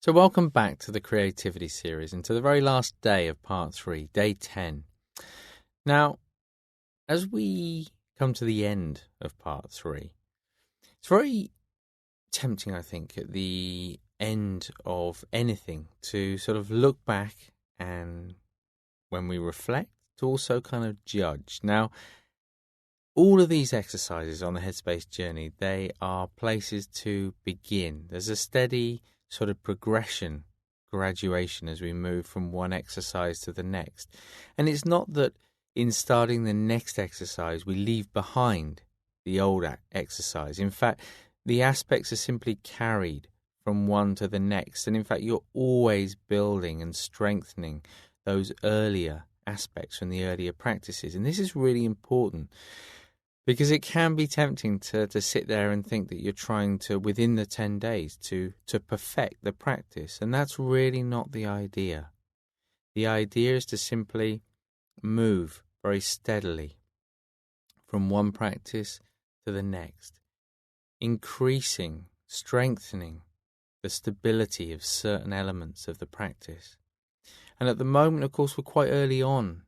So welcome back to the Creativity Series and to the very last day of Part 3, Day 10. Now, as we come to the end of Part 3, it's very tempting, I think, at the end of anything to sort of look back and, when we reflect, to also kind of judge. Now, all of these exercises on the Headspace journey, they are places to begin. There's a steady sort of progression, graduation as we move from one exercise to the next. And it's not that in starting the next exercise we leave behind the old exercise. In fact, the aspects are simply carried from one to the next. And in fact, you're always building and strengthening those earlier aspects from the earlier practices. And this is really important, because it can be tempting to sit there and think that you're trying to, within the 10 days, to perfect the practice. And that's really not the idea. The idea is to simply move very steadily from one practice to the next, increasing, strengthening the stability of certain elements of the practice. And at the moment, of course, we're quite early on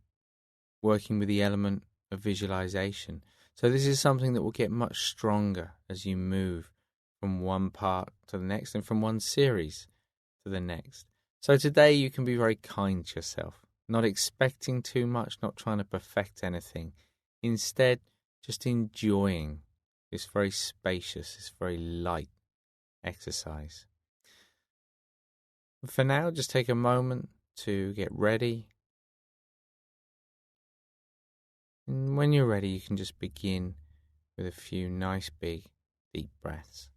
working with the element of visualization. So this is something that will get much stronger as you move from one part to the next and from one series to the next. So today you can be very kind to yourself, not expecting too much, not trying to perfect anything. Instead, just enjoying this very spacious, this very light exercise. For now, just take a moment to get ready. And when you're ready, you can just begin with a few nice, big, deep breaths.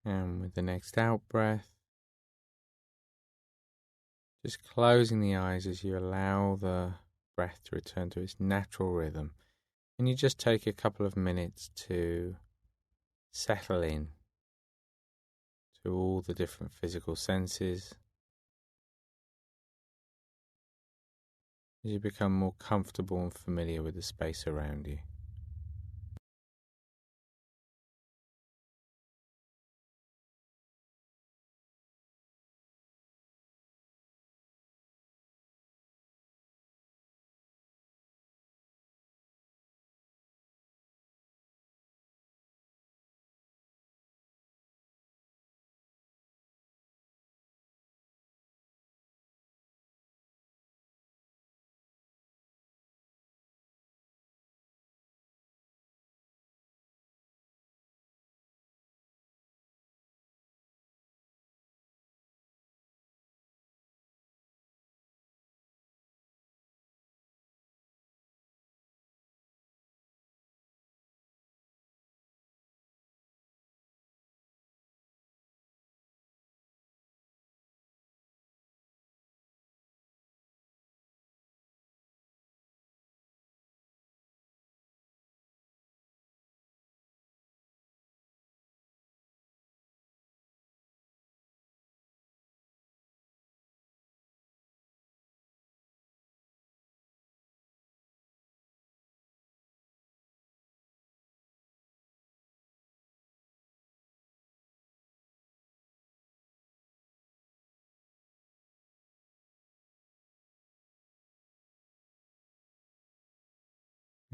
And with the next out breath, just closing the eyes as you allow the breath to return to its natural rhythm. And you just take a couple of minutes to settle in to all the different physical senses. As you become more comfortable and familiar with the space around you.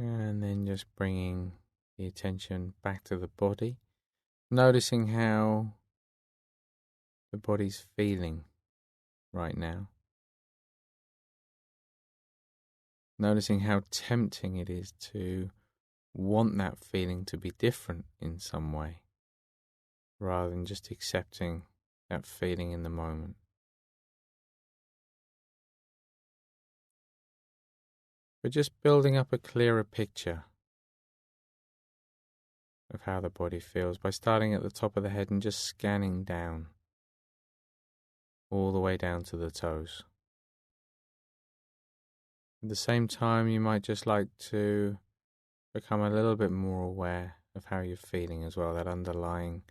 And then just bringing the attention back to the body, noticing how the body's feeling right now. Noticing how tempting it is to want that feeling to be different in some way, rather than just accepting that feeling in the moment. But just building up a clearer picture of how the body feels by starting at the top of the head and just scanning down. all the way down to the toes. At the same time, you might just like to become a little bit more aware of how you're feeling as well, that underlying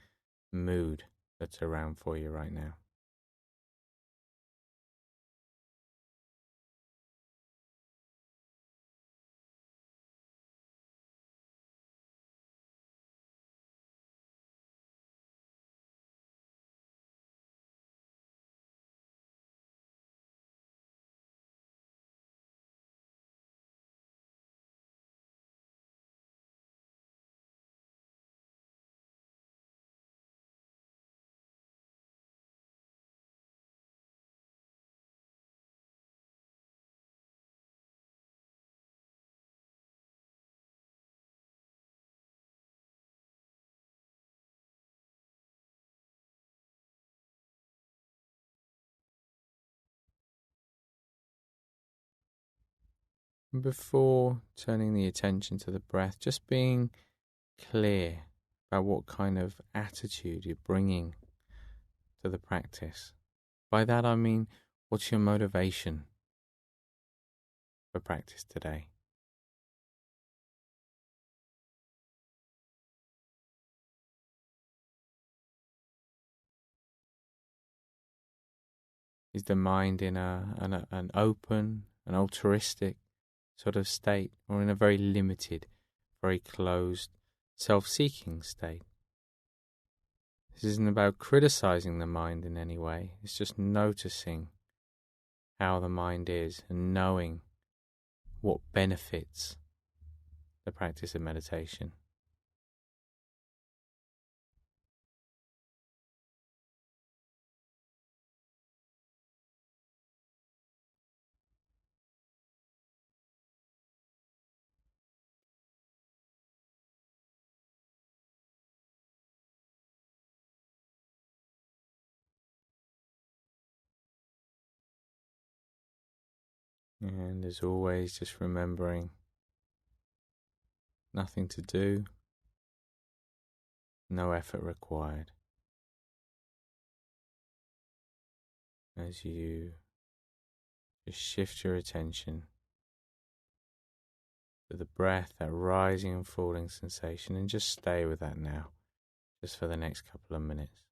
mood that's around for you right now. And before turning the attention to the breath, just being clear about what kind of attitude you're bringing to the practice. By that I mean, what's your motivation for practice today? Is the mind in an open, an altruistic sort of state, or in a very limited, very closed, self-seeking state? This isn't about criticizing the mind in any way. It's just noticing how the mind is and knowing what benefits the practice of meditation. And as always, just remembering nothing to do, no effort required. As you just shift your attention to the breath, that rising and falling sensation, and just stay with that now, just for the next couple of minutes.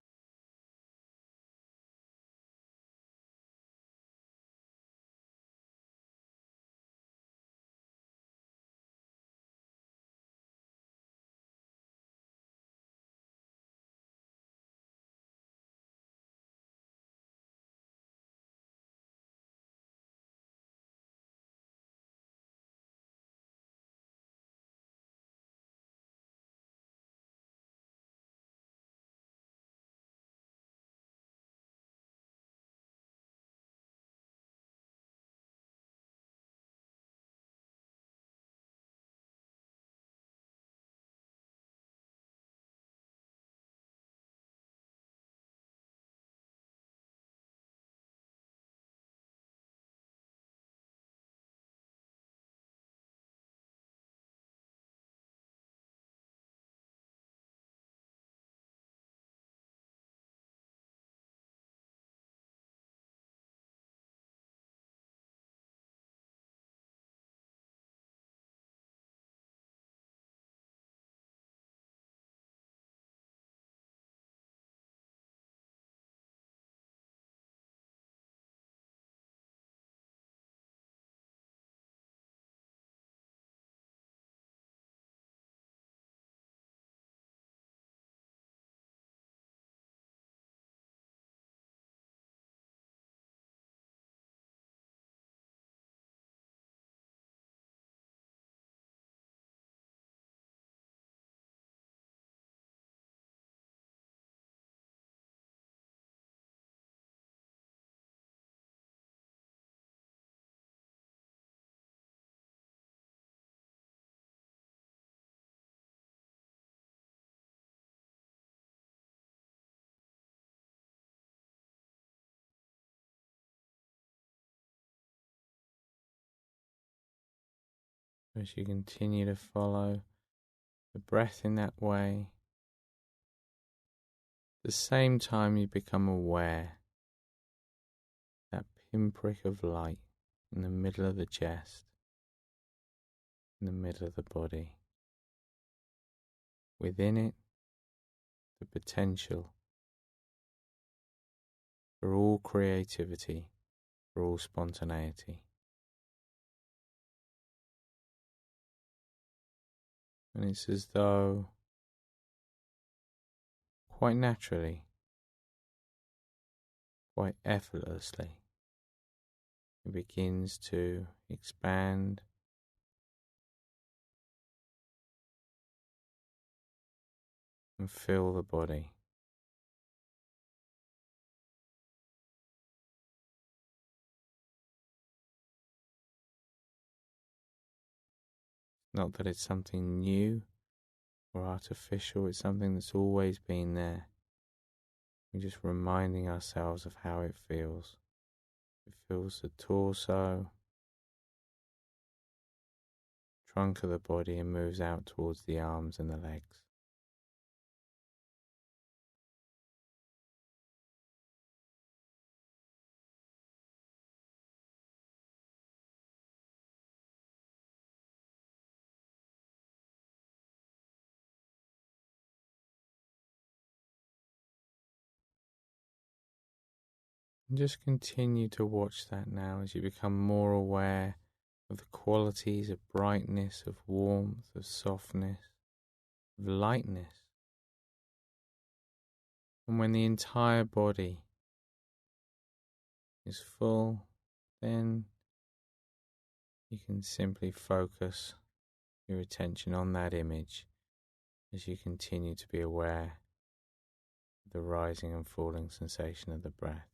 As you continue to follow the breath in that way, at the same time you become aware that pinprick of light in the middle of the chest, in the middle of the body. Within it, the potential for all creativity, for all spontaneity. And it's as though, quite naturally, quite effortlessly, it begins to expand and fill the body. Not that it's something new or artificial, it's something that's always been there. We're just reminding ourselves of how it feels. It fills the torso, trunk of the body, and moves out towards the arms and the legs. And just continue to watch that now as you become more aware of the qualities of brightness, of warmth, of softness, of lightness. And when the entire body is full, then you can simply focus your attention on that image as you continue to be aware of the rising and falling sensation of the breath.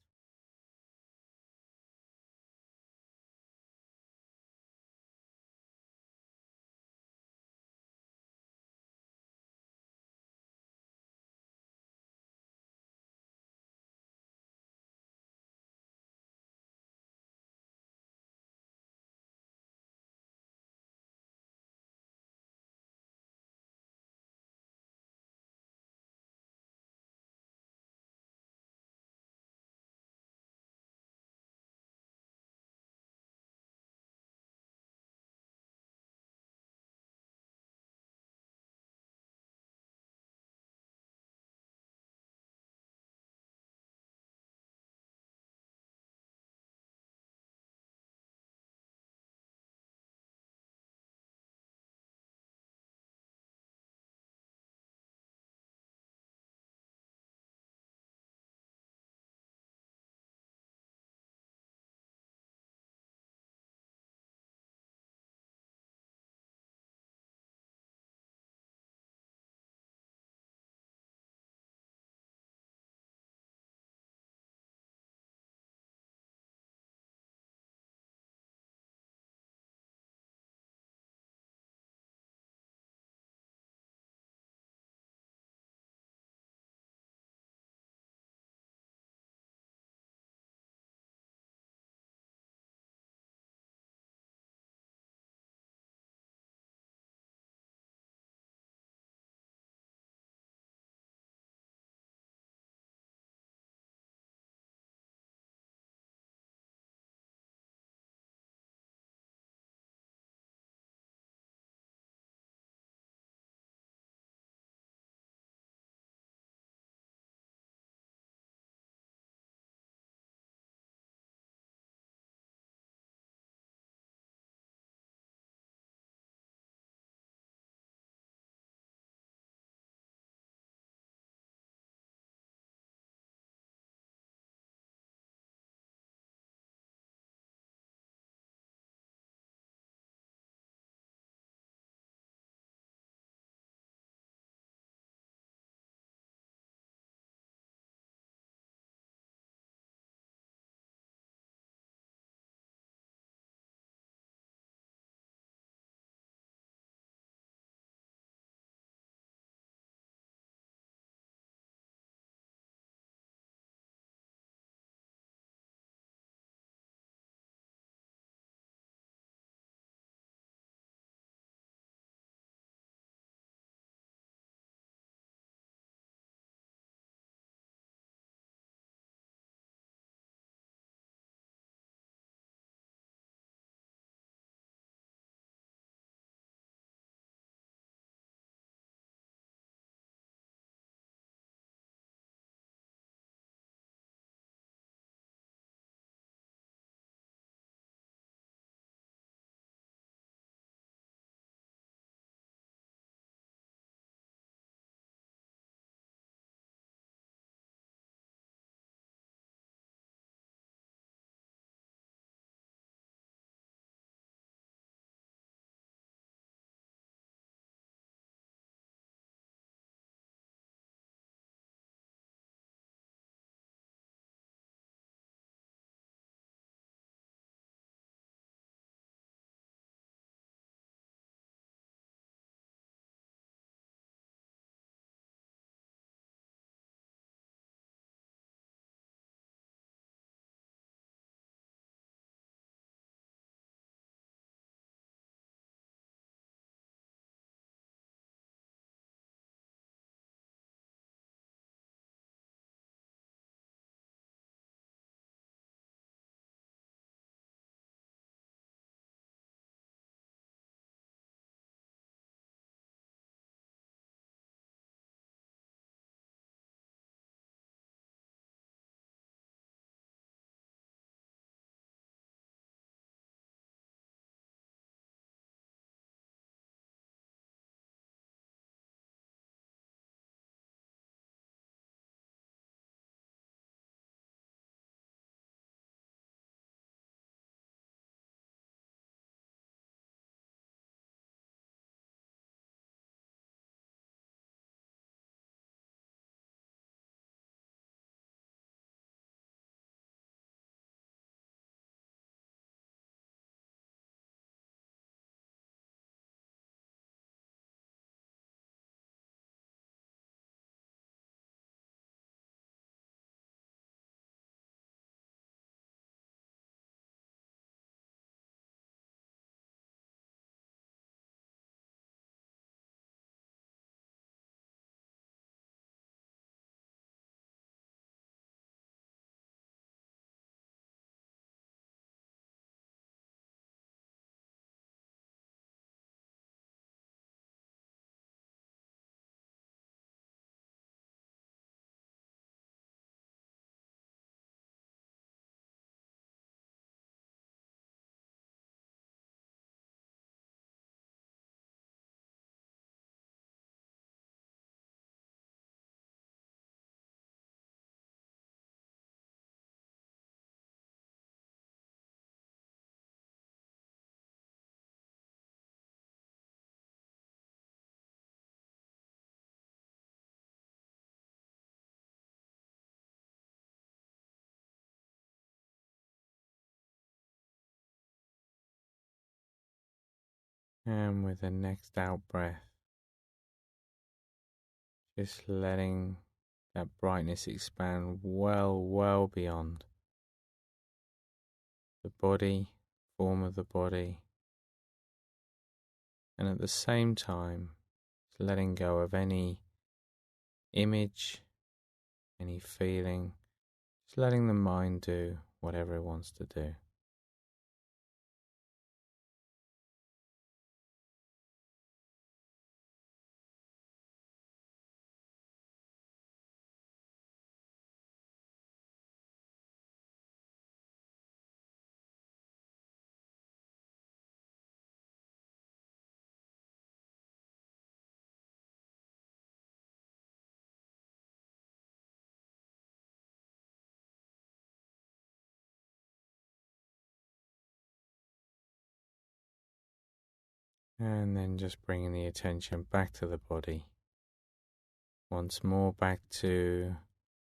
And with the next out breath, just letting that brightness expand well beyond the body, form of the body, and at the same time, just letting go of any image, any feeling, just letting the mind do whatever it wants to do. And then just bringing the attention back to the body. Once more back to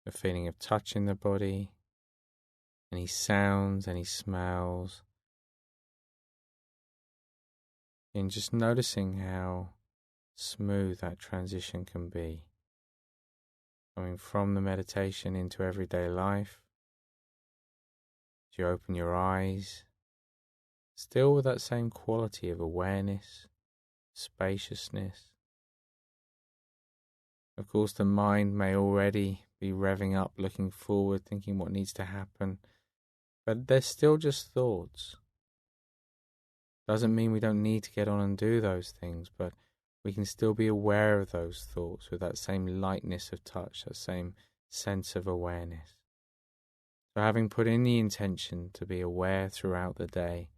the feeling of touch in the body, any sounds, any smells, and just noticing how smooth that transition can be. Coming from the meditation into everyday life, as you open your eyes, still with that same quality of awareness, spaciousness. Of course, the mind may already be revving up, looking forward, thinking what needs to happen, but they're still just thoughts. Doesn't mean we don't need to get on and do those things, but we can still be aware of those thoughts with that same lightness of touch, that same sense of awareness. So having put in the intention to be aware throughout the day,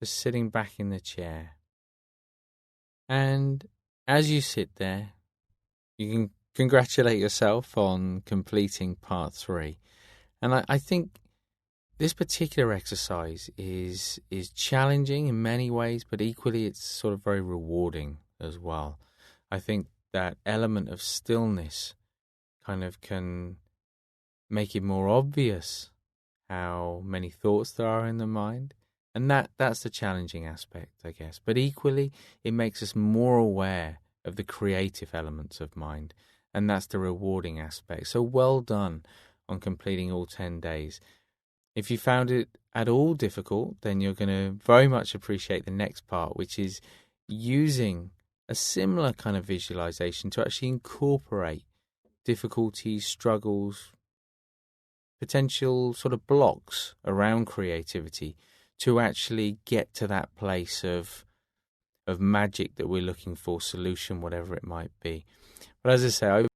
just sitting back in the chair. And as you sit there, you can congratulate yourself on completing part 3. And I think this particular exercise is challenging in many ways, but equally it's sort of very rewarding as well. I think that element of stillness kind of can make it more obvious how many thoughts there are in the mind. And that's the challenging aspect, I guess. But equally, it makes us more aware of the creative elements of mind. And that's the rewarding aspect. So well done on completing all 10 days. If you found it at all difficult, then you're going to very much appreciate the next part, which is using a similar kind of visualization to actually incorporate difficulties, struggles, potential sort of blocks around creativity to actually get to that place of magic that we're looking for, solution, whatever it might be. But as I say,